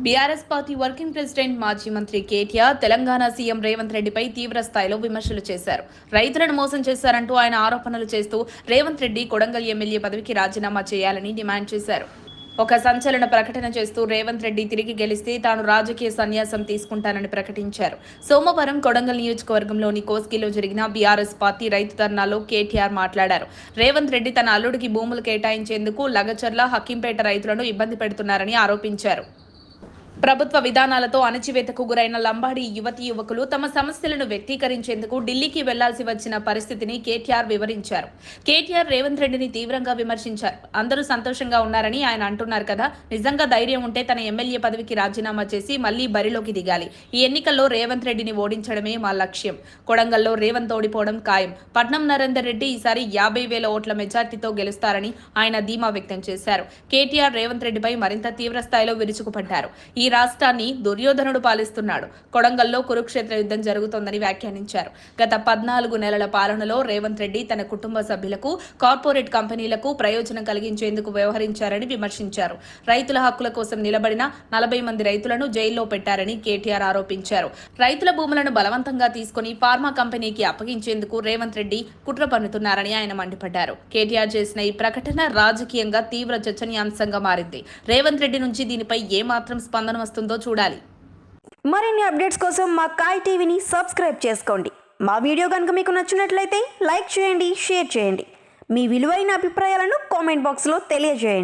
BRS party working president మాజీ మంత్రి KTR Telangana CM Revanth రెడ్డిపై తీవ్ర స్థాయిలో విమర్శలు చేశారు. రైతులను మోసం చేశారంటూ ఆయన ఆరోపణలు చేస్తూ రేవంత్ రెడ్డి కొడంగల్ ఎమ్మెల్యే పదవికి రాజీనామా చేయాలని డిమాండ్ చేశారు. ఒక సంచలన ప్రకటన చేస్తూ రేవంత్ రెడ్డి తిరిగి గెలిస్తే తాను రాజకీయ సన్యాసం తీసుకుంటానని ప్రకటించారు. సోమవారం కొడంగల్ నియోజకవర్గంలోని కోస్గిలో జరిగిన బీఆర్ఎస్ పార్టీ రైతు ధర్నాలో కేటీఆర్ మాట్లాడారు. రేవంత్ రెడ్డి తన అల్లుడికి భూములు కేటాయించేందుకు లగచర్ల, హక్కింపేట రైతులను ఇబ్బంది పెడుతున్నారని ఆరోపించారు. ప్రభుత్వ విధానాలతో అణచివేతకు గురైన లంబాడి యువతీ యువకులు తమ సమస్యలను వ్యక్తీకరించేందుకు ఢిల్లీకి వెళ్లాల్సి వచ్చిన పరిస్థితిని కేటీఆర్ వివరించారు. కేటీఆర్ రేవంత్ రెడ్డిని తీవ్రంగా విమర్శించారు. అందరూ సంతోషంగా ఉన్నారని ఆయన అంటున్నారు కదా, నిజంగా ధైర్యం ఉంటే తన ఎమ్మెల్యే పదవికి రాజీనామా చేసి మళ్లీ బరిలోకి దిగాలి. ఈ ఎన్నికల్లో రేవంత్ రెడ్డిని ఓడించడమే మా లక్ష్యం. కొడంగల్లో రేవంత్ ఓడిపోవడం ఖాయం. పట్నం నరేందర్ రెడ్డి ఈసారి 50,000 ఓట్ల మెజార్టీతో గెలుస్తారని ఆయన ధీమా వ్యక్తం చేశారు. కేటీఆర్ రేవంత్ రెడ్డిపై మరింత తీవ్ర స్థాయిలో విరుచుకుపడ్డారు. ఈ రాష్ట్రాన్ని దుర్యోధనుడు పాలిస్తున్నాడు. కొడంగల్లో కురుక్షేత్ర యుద్ధం జరుగుతోందని వ్యాఖ్యానించారు. గత 14 నెలల పాలనలో రేవంత్ రెడ్డి తన కుటుంబ సభ్యులకు, కార్పొరేట్ కంపెనీలకు ప్రయోజనం కలిగించేందుకు వ్యవహరించారని విమర్శించారు. రైతుల హక్కుల కోసం నిలబడిన 40 మంది రైతులను జైల్లో పెట్టారని కేటీఆర్ ఆరోపించారు. రైతుల భూములను బలవంతంగా తీసుకుని ఫార్మా కంపెనీకి అప్పగించేందుకు రేవంత్ రెడ్డి కుట్ర పన్నుతున్నారని ఆయన మండిపడ్డారు. కేటీఆర్ చేసిన ఈ ప్రకటన రాజకీయంగా తీవ్ర చర్చనీయాంశంగా మారింది. రేవంత్ రెడ్డి నుంచి దీనిపై ఏమాత్రం స్పందన వస్తుందో చూడాలి. మరిన్ని అప్డేట్స్ కోసం మా కాయ్ టీవీని సబ్స్క్రైబ్ చేసుకోండి. మా వీడియో కనుక మీకు నచ్చినట్లయితే లైక్ చేయండి, షేర్ చేయండి. మీ విలువైన అభిప్రాయాలను కామెంట్ బాక్స్లో తెలియజేయండి.